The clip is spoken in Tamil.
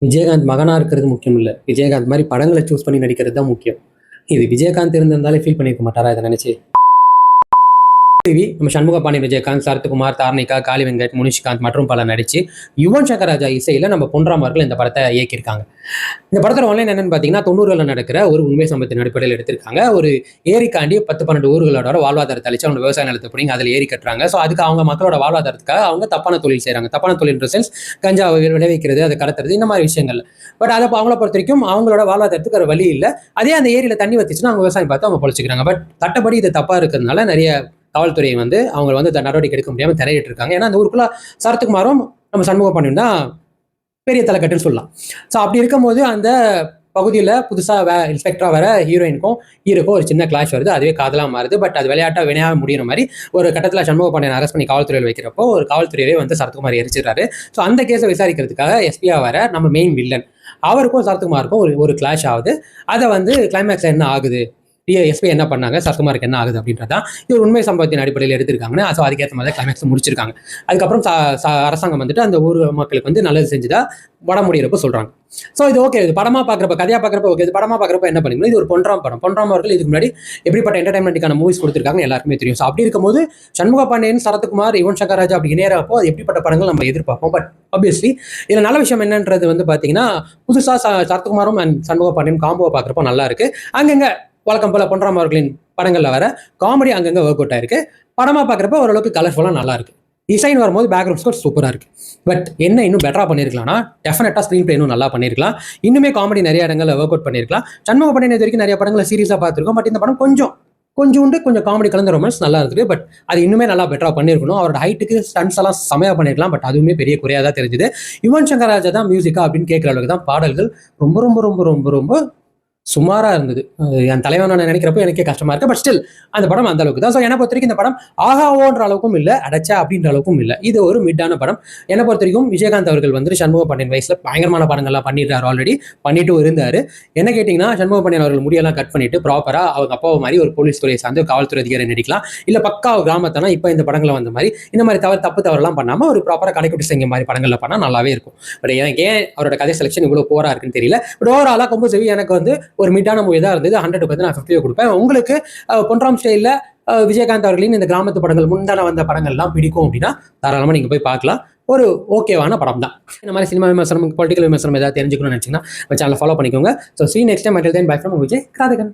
விஜயகாந்த் மகனா இருக்கிறது முக்கியம் இல்ல. விஜயகாந்த் மாரி படங்கள சூஸ் பண்ணி நடிக்கிறது தான் முக்கியம். இது விஜயகாந்த் இருந்திருந்தாலே ஃபீல் பண்ணியிருக்க மாட்டாரா இத நெனச்சு? நம்ம சண்முக பாண்டியன், விஜயகாந்த், சரத்குமார், தார்னிகா, காளி வெங்கட், முனிஷ்காந்த் மற்றும் பலர் நடிச்சு யுவன் சங்கர் ராஜா இசையில நம்ம பொன்ராம் அவர்கள் இந்த படத்தை இயக்கியிருக்காங்க. இந்த படத்தோட ஒன்லைன் என்னன்னு பார்த்தீங்கன்னா 90களில் நடக்கிற ஒரு உண்மை சம்பவத்தின் அடிப்படையில் எடுத்திருக்காங்க. ஒரு ஏரிக்காண்டி 10, 12 ஊர்களோட வாழ்வாதாரத்தை அழிச்சு அவங்க விவசாய நிலத்தை பிடிங்கி அதில் ஏரி கட்டுறாங்க. ஸோ அதுக்கு அவங்க மக்களோட வாழ்வாதாரத்துக்காக அவங்க தப்பான தொழில் செய்கிறாங்க. தப்பான தொழில் சென்ஸ் கஞ்சா விளைவிக்கிறது, அதை கடத்துறது, இந்த மாதிரி விஷயங்கள். பட் அதை அவங்கள பொறுத்த வரைக்கும் அவங்களோட வாழ்வாதாரத்துக்கு ஒரு வழி இல்லை. அதே அந்த ஏரியில் தண்ணி வச்சுன்னா அவங்க விவசாயம் பார்த்து அவங்க பொழைச்சிக்கிறாங்க. பட் சட்டப்படி இது தப்பாக இருக்கிறதுனால நிறைய காவல்துறை வந்து அவங்க வந்து நடவடிக்கை எடுக்க முடியாமல் திரையிட்டு இருக்காங்க. ஏன்னா அந்த ஊருக்குள்ள சரத்குமாரும் நம்ம சண்முக பாண்டியன் தான் பெரிய தலைக்கட்டுன்னு சொல்லலாம். ஸோ அப்படி இருக்கும்போது அந்த பகுதியில் புதுசாக இன்ஸ்பெக்டராக வர ஹீரோயினுக்கும் ஹீரோக்கும் ஒரு சின்ன கிளாஷ் வருது. அதுவே காதலாக மாறுது. பட் அது விளையாட்டாக வினையாக முடிகிற மாதிரி ஒரு கட்டத்தில் சண்முக பாண்டியன் அரெஸ்ட் பண்ணி காவல்துறையில் வைக்கிறப்போ ஒரு காவல்துறையவே வந்து சரத்குமார் எரிச்சிடறாரு. ஸோ அந்த கேஸை விசாரிக்கிறதுக்காக எஸ்பியாக வர நம்ம மெயின் வில்லன் அவருக்கும் சரத்குமாருக்கும் ஒரு கிளாஷ் ஆகுது. அதை வந்து கிளைமேக்ஸ் என்ன ஆகுது, எஸ்பி என்ன பண்ணாங்க, சரத்குமாருக்கு என்ன ஆகுது அப்படின்றதான் இது உண்மை சம்பவத்தின் அடிப்படையில் எடுத்திருக்காங்க. ஸோ அதுக்கேற்ற மாதிரி கிளைமேக்ஸ் முடிச்சிருக்காங்க. அதுக்கப்புறம் அரசாங்கம் வந்துட்டு அந்த ஊர் மக்களுக்கு வந்து நல்லது செஞ்சுதா வட முடியிறப்ப சொல்றாங்க. ஸோ இது ஓகே, இது படமா பார்க்குறப்ப, கதையா பார்க்குறப்ப ஓகே. இது படமா பார்க்குறப்ப என்ன பண்ணிக்கணும், இது ஒரு பொன்ராம் படம். பொன்ராம் அவர்கள் இதுக்கு முன்னாடி எப்படிப்பட்ட என்டர்டைன்மெண்ட்டுக்கான மூவிஸ் கொடுத்துருக்காங்க எல்லாருக்குமே தெரியும். ஸோ அப்படி இருக்கும்போது சண்முக பாண்டியன், சரத்குமார், யுவன் சங்கர் ராஜா அப்படி இணையறப்போ அது எப்படிப்பட்ட படங்கள் நம்ம எதிர்பார்ப்போம். பட் ஆப்வியஸ்லி இதில் நல்ல விஷயம் என்னன்றது வந்து பார்த்தீங்கன்னா புதுசாக சரத்குமாரும் அண்ட் சண்முக பாண்டியன் காம்போவை பார்க்குறப்போ நல்லா இருக்கு. அங்கங்க வழக்கம் போல பொன்ராம் அவர்களின் படங்கள்ல வர காமெடி அங்கங்க ஒர்க் அவுட் ஆயிருக்கு. படமா பார்க்குறப்ப ஓரளவுக்கு கலர்ஃபுல்லாக நல்லா இருக்கு. டிசைன் வரும்போது பேக்ரவுண்ட் ஸ்கோர் சூப்பராக இருக்கு. பட் என்ன இன்னும் பெட்டரா பண்ணியிருக்கலாம்னா டெஃபினட்டா ஸ்க்ரீன் பிளே இன்னும் நல்லா பண்ணியிருக்கலாம். இன்னுமே காமெடி நிறைய இடங்கள்ல ஒர்க் அவுட் பண்ணியிருக்கலாம். சண்முக பாண்டியன் இது வரைக்கும் நிறைய படங்களை சீரியஸாக பார்த்துருக்கோம். பட் இந்த படம் கொஞ்சம் காமெடி கலந்த ரொமான்ஸ் நல்லா இருக்குது. பட் அது இன்னுமே நல்லா பெட்டரா பண்ணியிருக்கணும். அவரோட ஹைட்டுக்கு ஸ்டன்ஸ் எல்லாம் செமையா பண்ணிருக்கலாம். பட் அதுவுமே பெரிய குறையா தான் தெரிஞ்சுது. யுவன் சங்கர் ராஜா தான் மியூசிக்கா அப்படின்னு கேட்கிற அளவுக்கு தான் பாடல்கள் ரொம்ப ரொம்ப ரொம்ப ரொம்ப ரொம்ப சுமாரா இருந்தது. என் தலைவன் நான் நினைக்கிறப்போ எனக்கே கஷ்டமா இருக்கு. பட் ஸ்டில் அந்த படம் அந்த அளவுக்கு தான். ஸோ என்னை பொறுத்த வரைக்கும் இந்த படம் ஆகாவோன்ற அளவுக்கும் இல்லை, அடைச்சா அப்படின்ற அளவுக்கும் இல்லை. இது ஒரு மிட்டான படம். என்னை பொறுத்த வரைக்கும் விஜயகாந்த் அவர்கள் வந்து சண்முக பாண்டியன் வயசுல பயங்கரமான படங்கள்லாம் பண்ணிடுறாரு, ஆல்ரெடி பண்ணிட்டு இருந்தாரு. என்ன கேட்டீங்கன்னா சண்முக பாண்டியன் அவர்கள் முடியெல்லாம் கட் பண்ணிட்டு ப்ராப்பரா அவங்க அப்பாவை மாதிரி ஒரு போலீஸ் துறையை சார்ந்து காவல்துறை அதிகாரி நடிக்கலாம். இல்ல பக்கா கிராமத்தானா இப்போ இந்த படங்களை வந்த மாதிரி இந்த மாதிரி தப்பு தவறெல்லாம் பண்ணாம ஒரு ப்ராப்பரா கடைக்குட்டி செஞ்ச மாதிரி படங்கள்ல பண்ணா நல்லாவே இருக்கும். பட் எனக்கு ஏன் அவரோட கதை செலக்ஷன் இவ்வளவு போரா இருக்குன்னு தெரியல. பட் ஓவராலா கொம்பு செவி எனக்கு வந்து ஒரு மிட்டான மூவி தான் இருந்தது. 100க்கு வந்து நான் 50 கொடுப்பேன். உங்களுக்கு பொன்ராம் ஸ்டைல்ல விஜயகாந்த் அவர்களின் இந்த கிராமத்து படங்கள் முந்தான வந்த படங்கள்லாம் பிடிக்கும் அப்படின்னா தாராளமா நீங்க போய் பார்க்கலாம். ஒரு ஓகேவான படம் தான். இந்த மாதிரி சினிமா விமர்சனம், பொலிட்டிக்கல் விமர்சனம் ஏதாவது தெரிஞ்சுக்கணும்னு நினைச்சீங்கன்னா சேனலை ஃபாலோ பண்ணிக்கோங்க. So see you next time. Until then, bye from Vijay கிராதகன்.